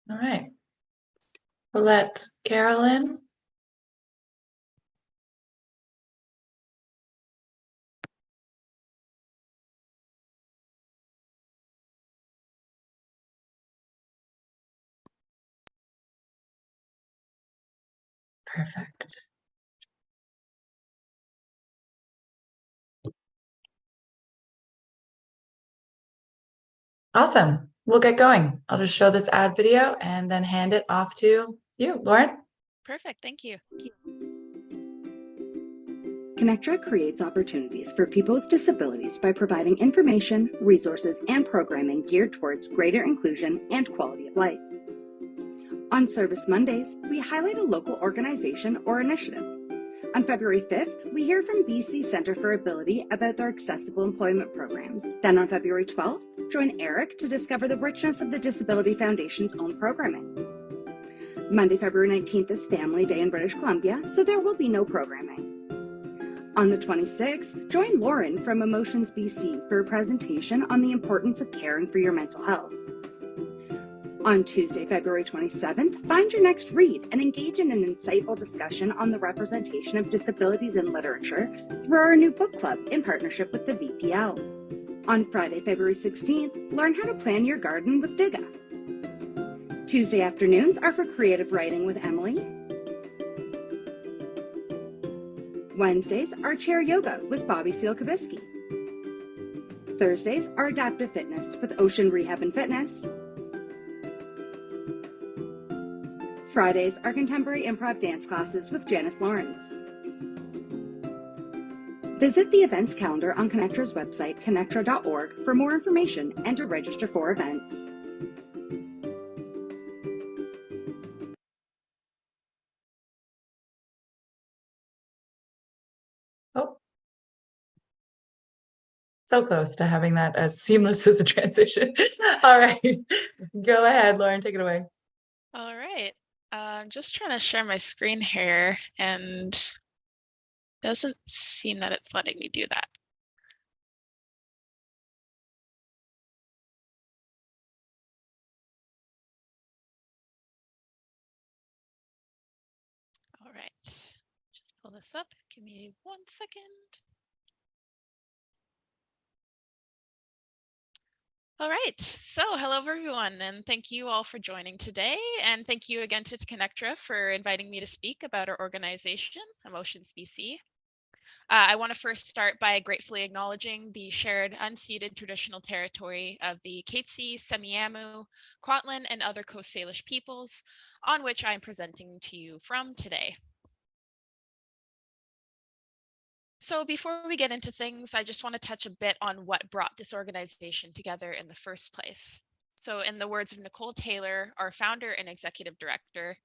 All right. We'll let Carolyn. Perfect. Awesome. We'll get going. I'll just show this ad video and then hand it off to you, Lauryn. Perfect. Thank you. Connectra creates opportunities for people with disabilities by providing information, resources, and programming geared towards greater inclusion and quality of life. On Service Mondays, we highlight a local organization or initiative. On February 5th, we hear from BC Centre for Ability about their accessible employment programs. Then on February 12th, join Eric to discover the richness of the Disability Foundation's own programming. Monday, February 19th is Family Day in British Columbia, so there will be no programming. On the 26th, join Lauryn from EmotionsBC for a presentation on the importance of caring for your mental health. On Tuesday, February 27th, find your next read and engage in an insightful discussion on the representation of disabilities in literature through our new book club in partnership with the VPL. On Friday, February 16th, learn how to plan your garden with Digga. Tuesday afternoons are for creative writing with Emily. Wednesdays are chair yoga with Bobby Seal-Kabisky. Thursdays are adaptive fitness with Ocean Rehab and Fitness. Fridays are contemporary improv dance classes with Janice Lawrence. Visit the events calendar on Connectra's website, connectra.org, for more information and to register for events. Oh, so close to having that as seamless as a transition. All right, go ahead, Lauryn, take it away. All right. I'm just trying to share my screen here and doesn't seem that it's letting me do that. All right, just pull this up. Give me 1 second. All right, so hello everyone, and thank you all for joining today, and thank you again to Connectra for inviting me to speak about our organization, EmotionsBC. I want to first start by gratefully acknowledging the shared unceded traditional territory of the Katzie, Semiahmoo, Kwantlen, and other Coast Salish peoples, on which I am presenting to you from today. So before we get into things, I just want to touch a bit on what brought this organization together in the first place. So in the words of Nicole Taylor, our founder and executive director,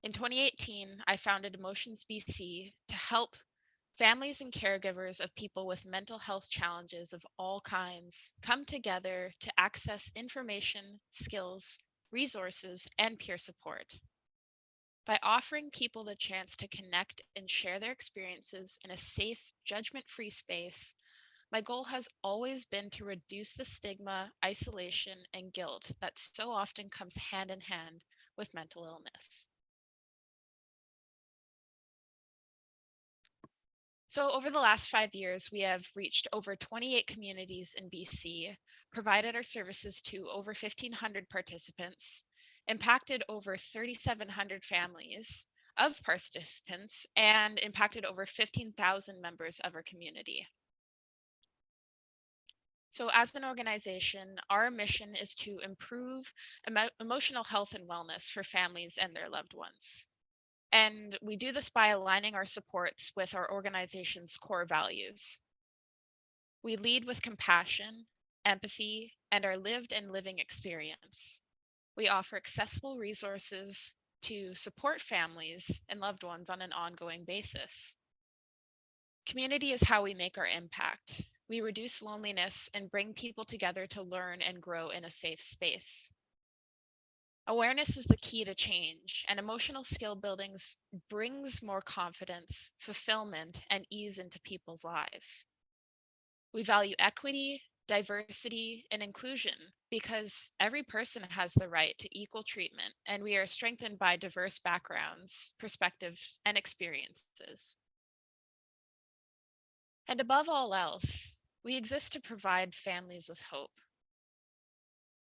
in 2018, I founded EmotionsBC to help families and caregivers of people with mental health challenges of all kinds come together to access information, skills, resources, and peer support. By offering people the chance to connect and share their experiences in a safe, judgment-free space, my goal has always been to reduce the stigma, isolation, and guilt that so often comes hand in hand with mental illness. So over the last 5 years, we have reached over 28 communities in BC, provided our services to over 1,500 participants, impacted over 3,700 families of participants, and impacted over 15,000 members of our community. So as an organization, our mission is to improve emotional health and wellness for families and their loved ones. And we do this by aligning our supports with our organization's core values. We lead with compassion, empathy, and our lived and living experience. We offer accessible resources to support families and loved ones on an ongoing basis. Community is how we make our impact. We reduce loneliness and bring people together to learn and grow in a safe space. Awareness is the key to change, and emotional skill building brings more confidence, fulfillment, and ease into people's lives. We value equity, diversity, and inclusion, because every person has the right to equal treatment, and we are strengthened by diverse backgrounds, perspectives, and experiences. And above all else, we exist to provide families with hope.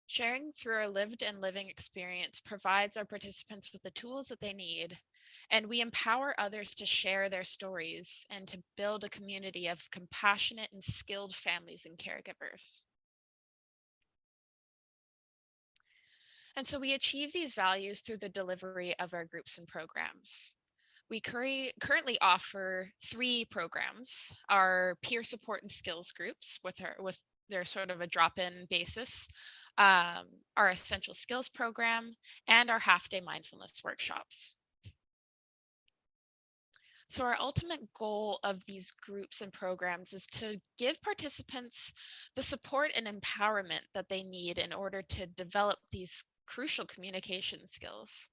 Sharing through our lived and living experience provides our participants with the tools that they need, and we empower others to share their stories and to build a community of compassionate and skilled families and caregivers. And so we achieve these values through the delivery of our groups and programs. We currently offer 3 programs: our peer support and skills groups with their sort of a drop-in basis, our essential skills program, and our half-day mindfulness workshops. So our ultimate goal of these groups and programs is to give participants the support and empowerment that they need in order to develop these crucial communication skills.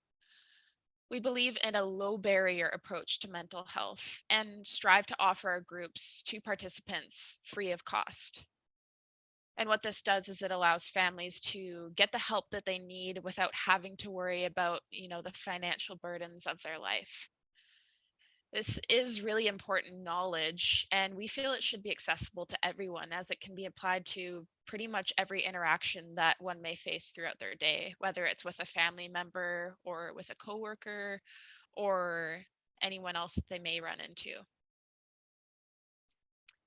We believe in a low barrier approach to mental health and strive to offer our groups to participants free of cost. And what this does is it allows families to get the help that they need without having to worry about, the financial burdens of their life. This is really important knowledge, and we feel it should be accessible to everyone, as it can be applied to pretty much every interaction that one may face throughout their day, whether it's with a family member or with a coworker or anyone else that they may run into.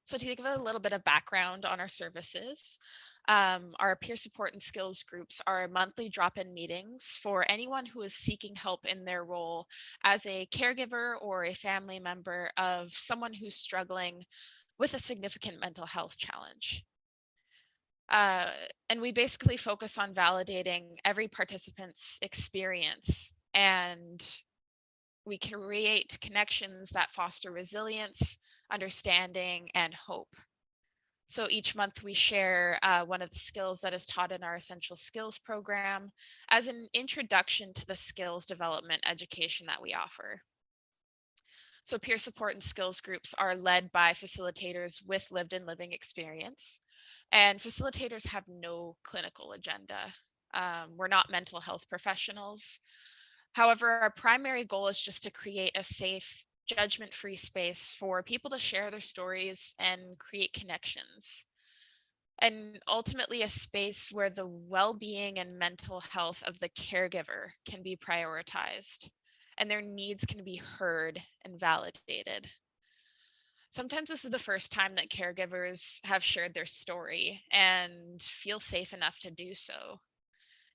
So to give a little bit of background on our services, our peer support and skills groups are monthly drop-in meetings for anyone who is seeking help in their role as a caregiver or a family member of someone who's struggling with a significant mental health challenge. Uh, and we basically focus on validating every participant's experience, and we create connections that foster resilience, understanding, and hope. So each month we share one of the skills that is taught in our Essential Skills program as an introduction to the skills development education that we offer. So peer support and skills groups are led by facilitators with lived and living experience, and facilitators have no clinical agenda. We're not mental health professionals. However, our primary goal is just to create a safe, judgment-free space for people to share their stories and create connections. And ultimately a space where the well-being and mental health of the caregiver can be prioritized and their needs can be heard and validated. Sometimes this is the first time that caregivers have shared their story and feel safe enough to do so.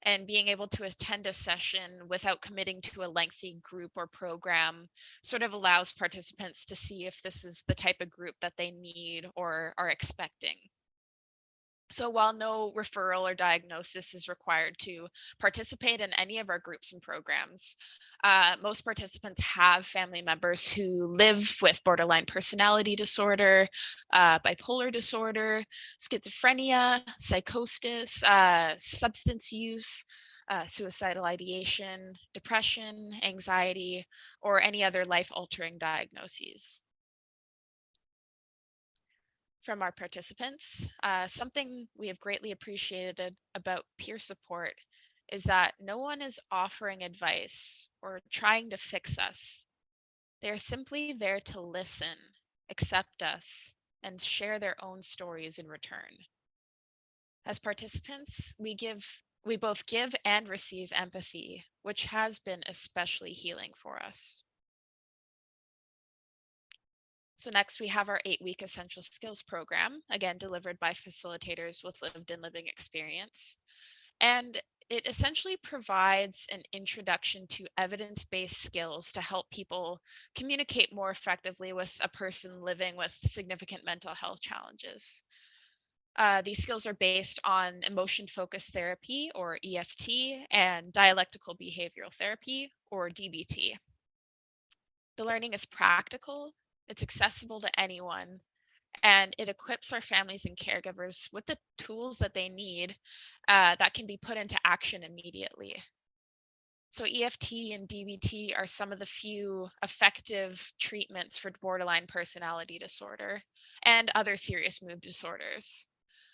And being able to attend a session without committing to a lengthy group or program sort of allows participants to see if this is the type of group that they need or are expecting. So while no referral or diagnosis is required to participate in any of our groups and programs, most participants have family members who live with borderline personality disorder, bipolar disorder, schizophrenia, psychosis, substance use, suicidal ideation, depression, anxiety, or any other life-altering diagnoses. From our participants, something we have greatly appreciated about peer support is that no one is offering advice or trying to fix us. They are simply there to listen, accept us, and share their own stories in return. As participants, we both give and receive empathy, which has been especially healing for us. So next we have our 8-week Essential Skills program, again, delivered by facilitators with lived and living experience. And it essentially provides an introduction to evidence-based skills to help people communicate more effectively with a person living with significant mental health challenges. These skills are based on emotion-focused therapy, or EFT, and dialectical behavioral therapy, or DBT. The learning is practical, it's accessible to anyone, and it equips our families and caregivers with the tools that they need that can be put into action immediately. So EFT and DBT are some of the few effective treatments for borderline personality disorder and other serious mood disorders.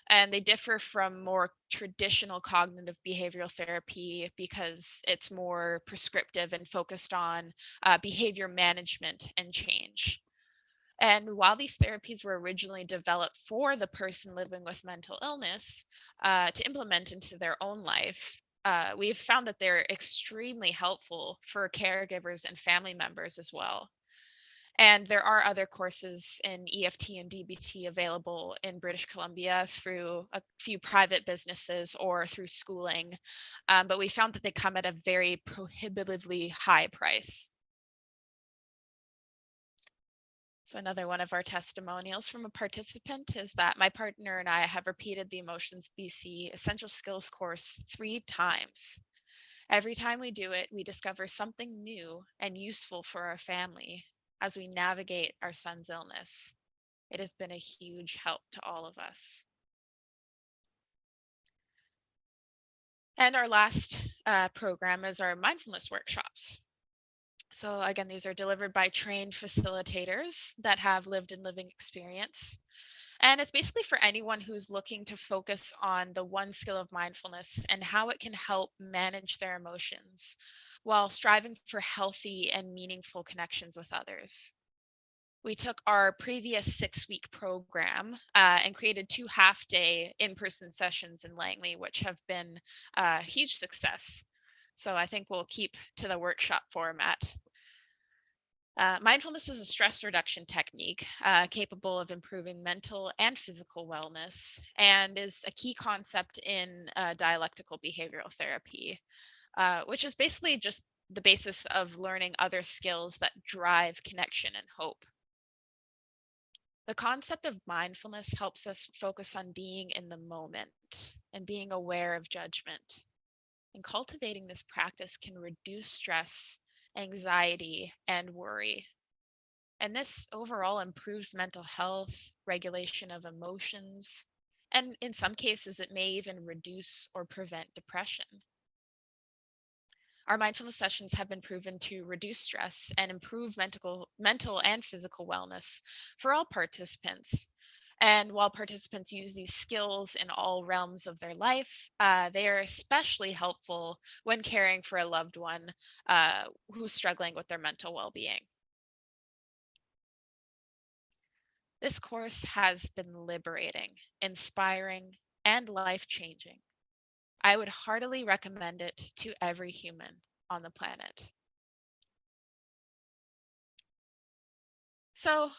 And they differ from more traditional cognitive behavioral therapy because it's more prescriptive and focused on behavior management and change. And while these therapies were originally developed for the person living with mental illness to implement into their own life, we've found that they're extremely helpful for caregivers and family members as well. And there are other courses in EFT and DBT available in British Columbia through a few private businesses or through schooling. But we found that they come at a very prohibitively high price. So another one of our testimonials from a participant is that my partner and I have repeated the EmotionsBC Essential Skills course 3 times. Every time we do it, we discover something new and useful for our family as we navigate our son's illness. It has been a huge help to all of us. And our last program is our mindfulness workshops. So again, these are delivered by trained facilitators that have lived and living experience. And it's basically for anyone who's looking to focus on the one skill of mindfulness and how it can help manage their emotions while striving for healthy and meaningful connections with others. We took our previous 6-week program and created 2 half-day in-person sessions in Langley, which have been a huge success. So I think we'll keep to the workshop format. Mindfulness is a stress reduction technique capable of improving mental and physical wellness and is a key concept in dialectical behavioral therapy, which is basically just the basis of learning other skills that drive connection and hope. The concept of mindfulness helps us focus on being in the moment and being aware of judgment. And cultivating this practice can reduce stress, anxiety, and worry. And this overall improves mental health, regulation of emotions, and in some cases, it may even reduce or prevent depression. Our mindfulness sessions have been proven to reduce stress and improve mental and physical wellness for all participants. And while participants use these skills in all realms of their life, they are especially helpful when caring for a loved one who's struggling with their mental well-being. This course has been liberating, inspiring, and life-changing. I would heartily recommend it to every human on the planet. So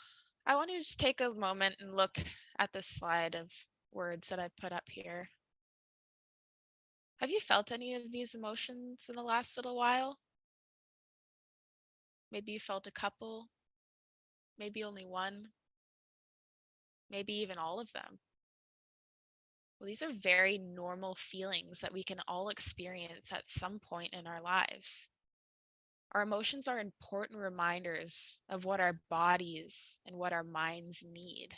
I want to just take a moment and look at this slide of words that I put up here. Have you felt any of these emotions in the last little while? Maybe you felt a couple, maybe only one, maybe even all of them. Well, these are very normal feelings that we can all experience at some point in our lives. Our emotions are important reminders of what our bodies and what our minds need.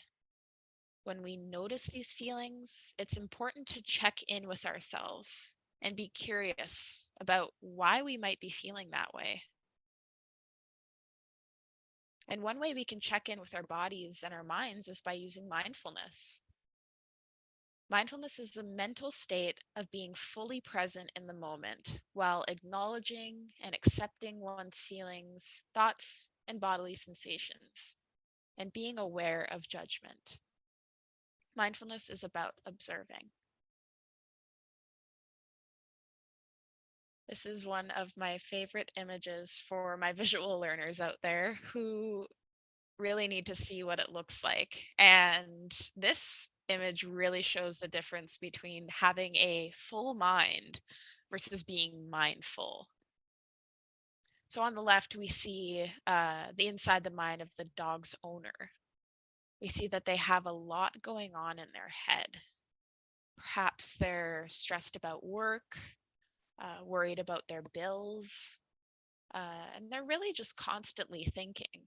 When we notice these feelings, it's important to check in with ourselves and be curious about why we might be feeling that way. And one way we can check in with our bodies and our minds is by using mindfulness. Mindfulness is a mental state of being fully present in the moment while acknowledging and accepting one's feelings, thoughts, and bodily sensations, and being aware of judgment. Mindfulness is about observing. This is one of my favorite images for my visual learners out there who really need to see what it looks like. And this image really shows the difference between having a full mind versus being mindful. So on the left, we see the inside the mind of the dog's owner. We see that they have a lot going on in their head. Perhaps they're stressed about work, worried about their bills, and they're really just constantly thinking.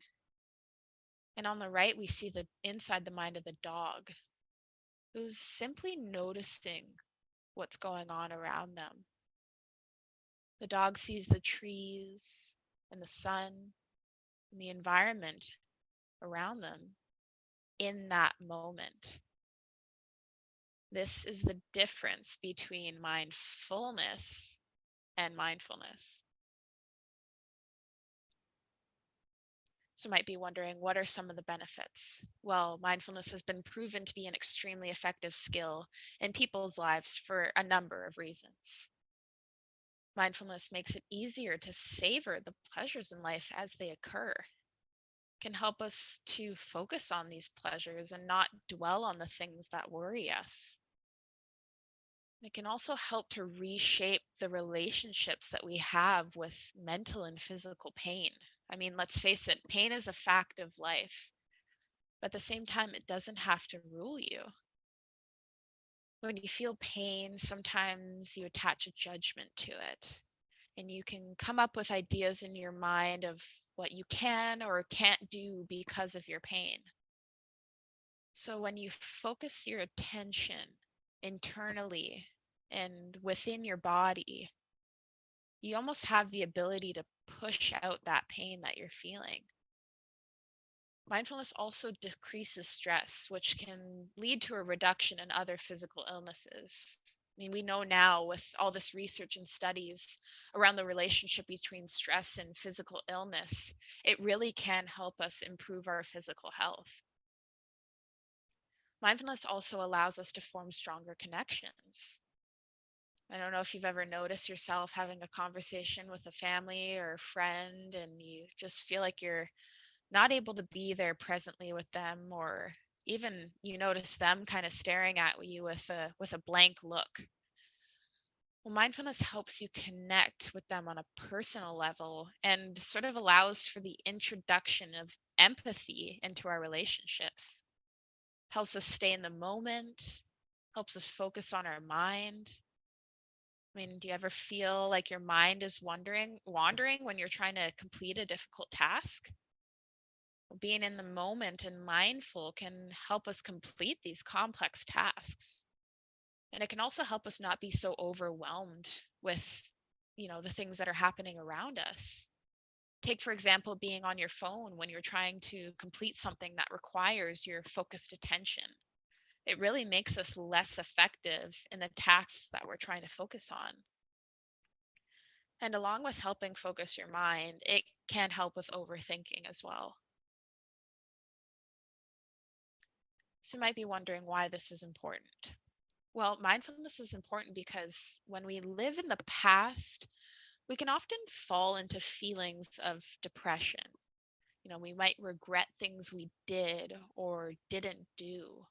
And on the right, we see the inside the mind of the dog, who's simply noticing what's going on around them. The dog sees the trees and the sun and the environment around them in that moment. This is the difference between mindfulness and mindfulness. So you might be wondering, what are some of the benefits? Well, mindfulness has been proven to be an extremely effective skill in people's lives for a number of reasons. Mindfulness makes it easier to savor the pleasures in life as they occur. Can help us to focus on these pleasures and not dwell on the things that worry us. It can also help to reshape the relationships that we have with mental and physical pain. I mean, let's face it, pain is a fact of life, but at the same time, it doesn't have to rule you. When you feel pain, sometimes you attach a judgment to it, and you can come up with ideas in your mind of what you can or can't do because of your pain. So when you focus your attention internally and within your body, you almost have the ability to push out that pain that you're feeling. Mindfulness also decreases stress, which can lead to a reduction in other physical illnesses. I mean, we know now with all this research and studies around the relationship between stress and physical illness, it really can help us improve our physical health. Mindfulness also allows us to form stronger connections. I don't know if you've ever noticed yourself having a conversation with a family or a friend and you just feel like you're not able to be there presently with them, or even you notice them kind of staring at you with a blank look. Well, mindfulness helps you connect with them on a personal level and sort of allows for the introduction of empathy into our relationships. Helps us stay in the moment, helps us focus on our mind. I mean, do you ever feel like your mind is wandering when you're trying to complete a difficult task? Being in the moment and mindful can help us complete these complex tasks. And it can also help us not be so overwhelmed with, the things that are happening around us. Take, for example, being on your phone when you're trying to complete something that requires your focused attention. It really makes us less effective in the tasks that we're trying to focus on. And along with helping focus your mind, it can help with overthinking as well. So you might be wondering why this is important. Well, mindfulness is important because when we live in the past, we can often fall into feelings of depression. We might regret things we did or didn't do,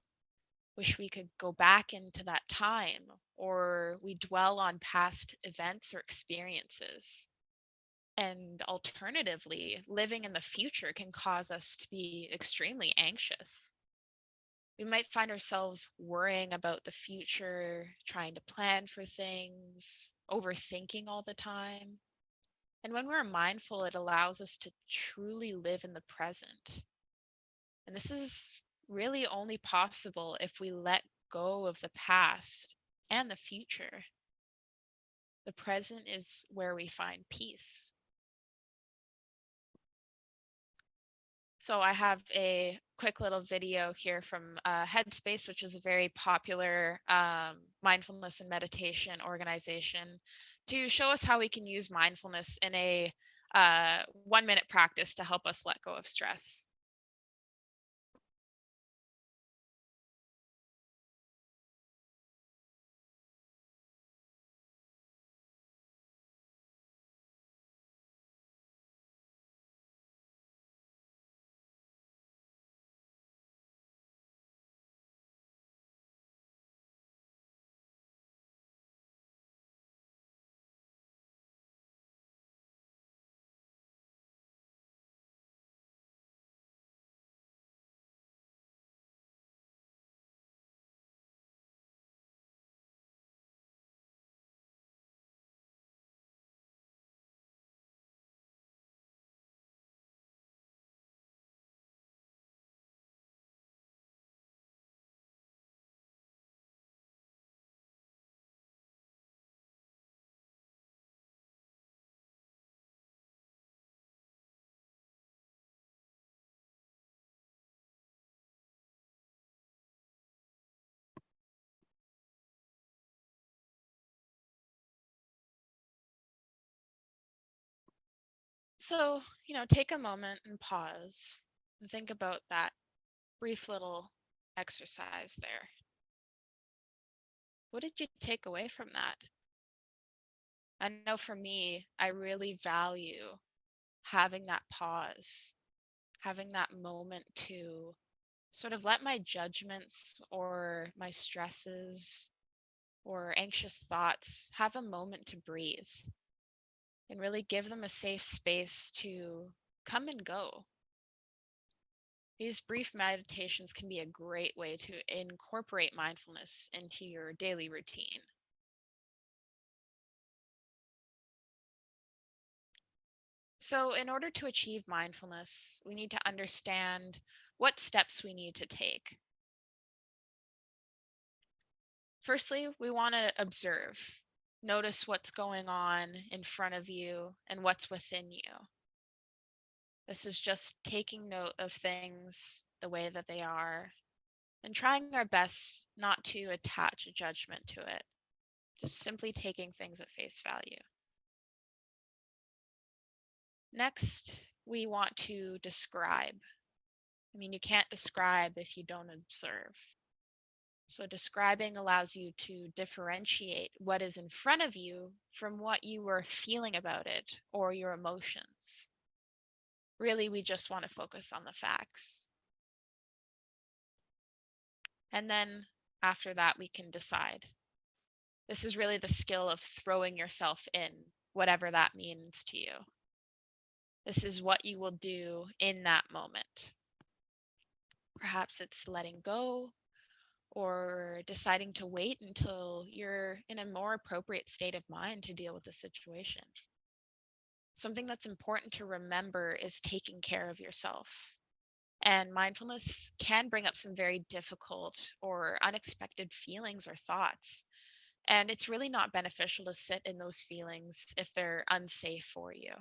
wish we could go back into that time, or we dwell on past events or experiences. And alternatively, living in the future can cause us to be extremely anxious. We might find ourselves worrying about the future, trying to plan for things, overthinking all the time. And when we're mindful, it allows us to truly live in the present. And this is really only possible if we let go of the past and the future. The present is where we find peace. So I have a quick little video here from Headspace, which is a very popular mindfulness and meditation organization, to show us how we can use mindfulness in a 1-minute practice to help us let go of stress. So, take a moment and pause and think about that brief little exercise there. What did you take away from that? I know for me, I really value having that pause, having that moment to sort of let my judgments or my stresses or anxious thoughts have a moment to breathe and really give them a safe space to come and go. These brief meditations can be a great way to incorporate mindfulness into your daily routine. So, in order to achieve mindfulness, we need to understand what steps we need to take. Firstly, we want to observe. Notice what's going on in front of you and what's within you. This is just taking note of things the way that they are and trying our best not to attach a judgment to it, just simply taking things at face value. Next, we want to describe. You can't describe if you don't observe. So describing allows you to differentiate what is in front of you from what you were feeling about it or your emotions. Really, we just want to focus on the facts. And then after that, we can decide. This is really the skill of throwing yourself in, whatever that means to you. This is what you will do in that moment. Perhaps it's letting go or deciding to wait until you're in a more appropriate state of mind to deal with the situation. Something that's important to remember is taking care of yourself. And mindfulness can bring up some very difficult or unexpected feelings or thoughts. And it's really not beneficial to sit in those feelings if they're unsafe for you.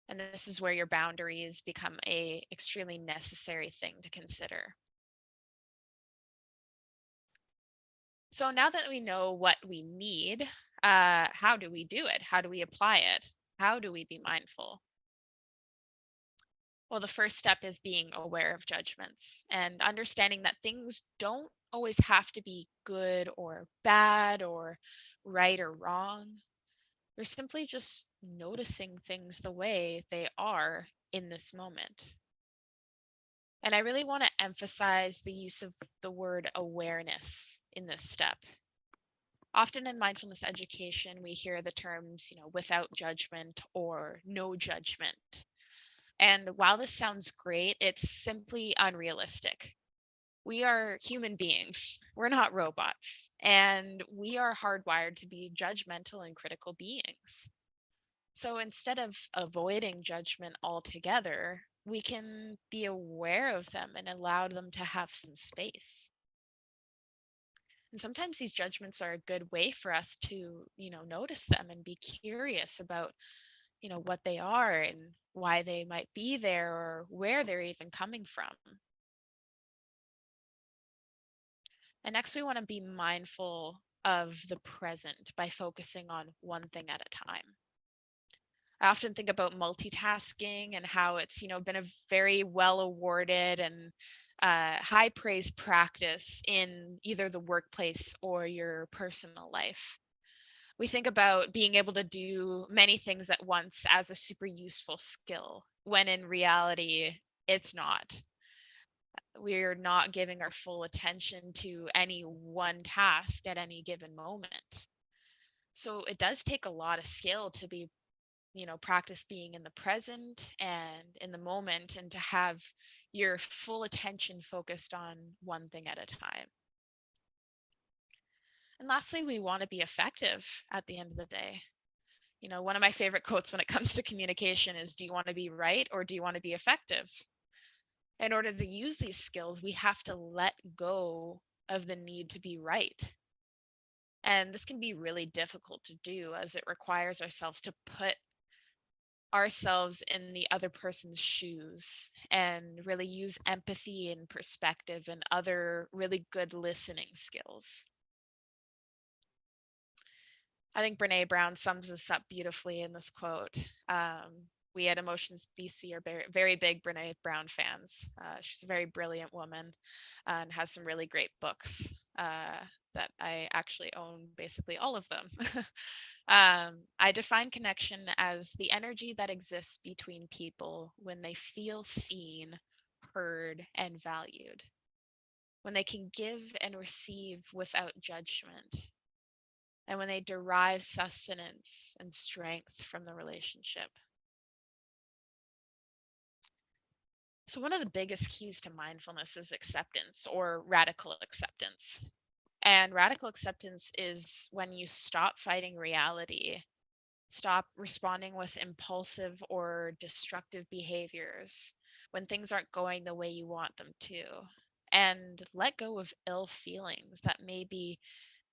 And this is where your boundaries become a extremely necessary thing to consider. So now that we know what we need, how do we do it? How do we apply it? How do we be mindful? Well, the first step is being aware of judgments and understanding that things don't always have to be good or bad or right or wrong. We're simply just noticing things the way they are in this moment. And I really want to emphasize the use of the word awareness in this step. Often in mindfulness education, we hear the terms, without judgment or no judgment. And while this sounds great, it's simply unrealistic. We are human beings. We're not robots. And we are hardwired to be judgmental and critical beings. So instead of avoiding judgment altogether, we can be aware of them and allow them to have some space. And sometimes these judgments are a good way for us to, notice them and be curious about, what they are and why they might be there or where they're even coming from. And next, we want to be mindful of the present by focusing on one thing at a time. I often think about multitasking and how it's, been a very well awarded and high praise practice in either the workplace or your personal life. We think about being able to do many things at once as a super useful skill, when in reality, it's not. We're not giving our full attention to any one task at any given moment. So it does take a lot of skill to be, practice being in the present and in the moment and to have your full attention focused on one thing at a time. And lastly, we want to be effective at the end of the day. One of my favorite quotes when it comes to communication is, do you want to be right or do you want to be effective? In order to use these skills, we have to let go of the need to be right. And this can be really difficult to do as it requires ourselves to put ourselves in the other person's shoes and really use empathy and perspective and other really good listening skills. I think Brene Brown sums this up beautifully in this quote. We at EmotionsBC are very, very big Brene Brown fans. She's a very brilliant woman and has some really great books that I actually own basically all of them. I define connection as the energy that exists between people when they feel seen, heard, and valued, when they can give and receive without judgment, and when they derive sustenance and strength from the relationship. So one of the biggest keys to mindfulness is acceptance, or radical acceptance. And radical acceptance is when you stop fighting reality, stop responding with impulsive or destructive behaviors when things aren't going the way you want them to, and let go of ill feelings that may be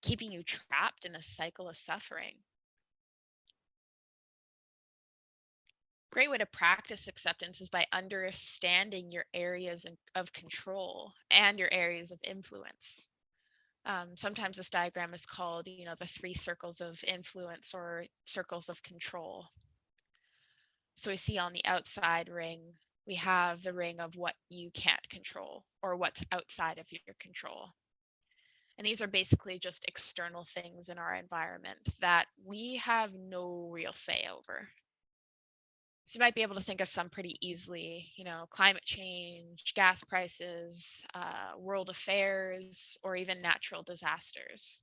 keeping you trapped in a cycle of suffering. Great way to practice acceptance is by understanding your areas of control and your areas of influence. Sometimes this diagram is called, the 3 circles of influence or circles of control. So we see on the outside ring, we have the ring of what you can't control or what's outside of your control. And these are basically just external things in our environment that we have no real say over. So you might be able to think of some pretty easily, climate change, gas prices, world affairs, or even natural disasters.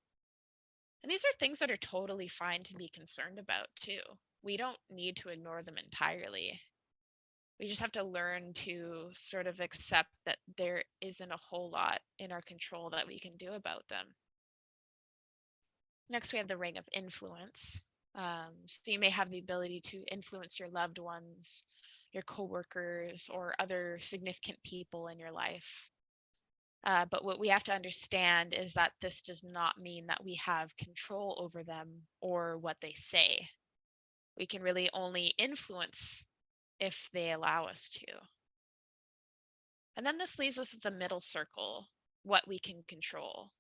And these are things that are totally fine to be concerned about too. We don't need to ignore them entirely. We just have to learn to sort of accept that there isn't a whole lot in our control that we can do about them. Next, we have the ring of influence. So you may have the ability to influence your loved ones, your coworkers, or other significant people in your life. But what we have to understand is that this does not mean that we have control over them or what they say. We can really only influence if they allow us to. And then this leaves us with the middle circle, what we can control.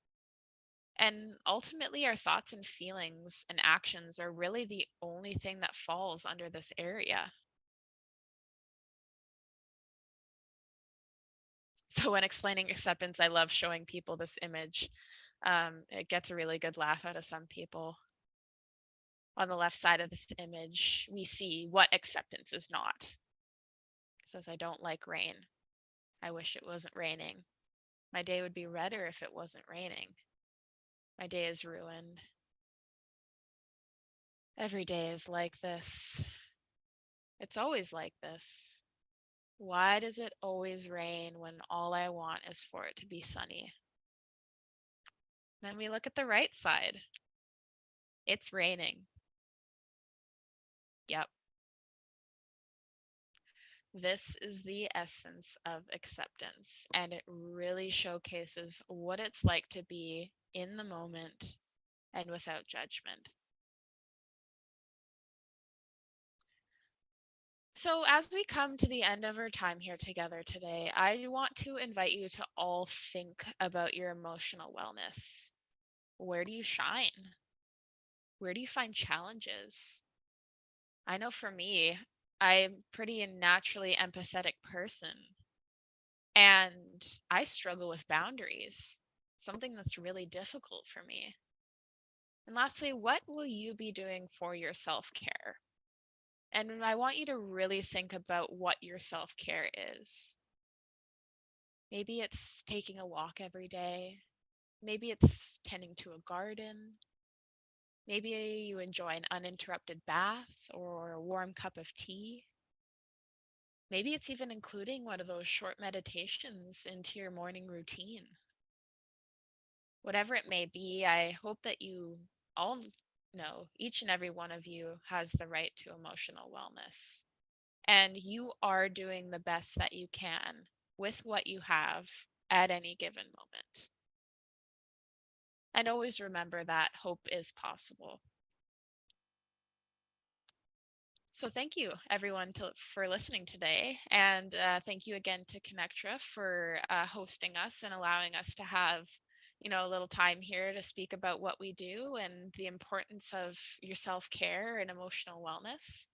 And ultimately, our thoughts and feelings and actions are really the only thing that falls under this area. So when explaining acceptance, I love showing people this image. It gets a really good laugh out of some people. On the left side of this image, we see what acceptance is not. It says, I don't like rain. I wish it wasn't raining. My day would be redder if it wasn't raining. My day is ruined. Every day is like this. It's always like this. Why does it always rain when all I want is for it to be sunny? Then we look at the right side. It's raining. Yep. This is the essence of acceptance, and it really showcases what it's like to be in the moment and without judgment. So as we come to the end of our time here together today, I want to invite you to all think about your emotional wellness. Where do you shine? Where do you find challenges? I know for me, I'm pretty naturally empathetic person, and I struggle with boundaries, something that's really difficult for me. And lastly, what will you be doing for your self-care? And I want you to really think about what your self-care is. Maybe it's taking a walk every day. Maybe it's tending to a garden. Maybe you enjoy an uninterrupted bath or a warm cup of tea. Maybe it's even including one of those short meditations into your morning routine. Whatever it may be, I hope that you all know each and every one of you has the right to emotional wellness. And you are doing the best that you can with what you have at any given moment. And always remember that hope is possible. So thank you everyone for listening today. And thank you again to Connectra for hosting us and allowing us to have, a little time here to speak about what we do and the importance of your self-care and emotional wellness.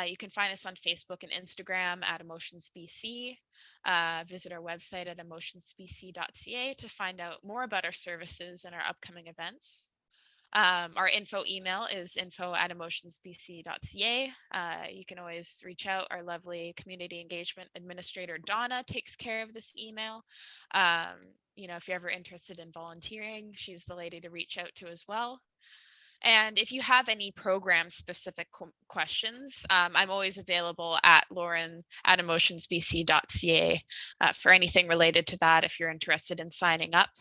You can find us on Facebook and Instagram at EmotionsBC. Visit our website at emotionsbc.ca to find out more about our services and our upcoming events. Our info email is info@emotionsbc.ca. You can always reach out. Our lovely community engagement administrator, Donna, takes care of this email. If you're ever interested in volunteering, she's the lady to reach out to as well. And if you have any program specific questions, I'm always available at Lauryn at emotionsbc.ca for anything related to that if you're interested in signing up.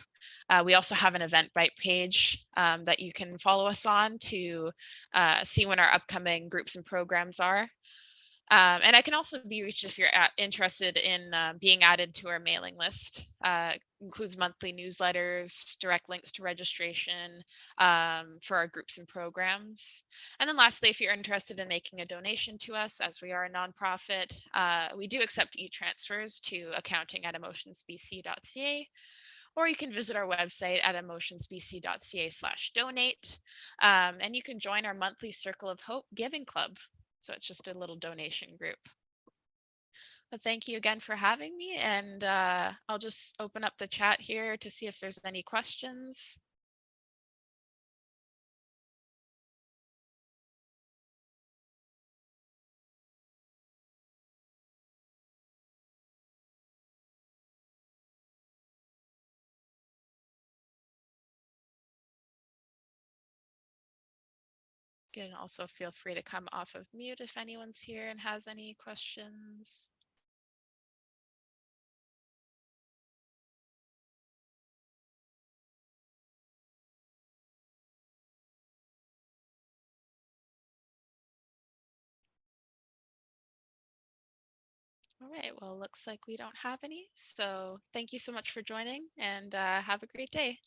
We also have an Eventbrite page that you can follow us on to see when our upcoming groups and programs are. And I can also be reached if you're interested in being added to our mailing list. Includes monthly newsletters, direct links to registration for our groups and programs. And then lastly, if you're interested in making a donation to us, as we are a nonprofit, we do accept e-transfers to accounting@emotionsbc.ca, or you can visit our website at emotionsbc.ca/donate. And you can join our monthly Circle of Hope Giving Club. So it's just a little donation group. But thank you again for having me, and I'll just open up the chat here to see if there's any questions. Again, also feel free to come off of mute if anyone's here and has any questions. All right, well, looks like we don't have any. So thank you so much for joining, and have a great day.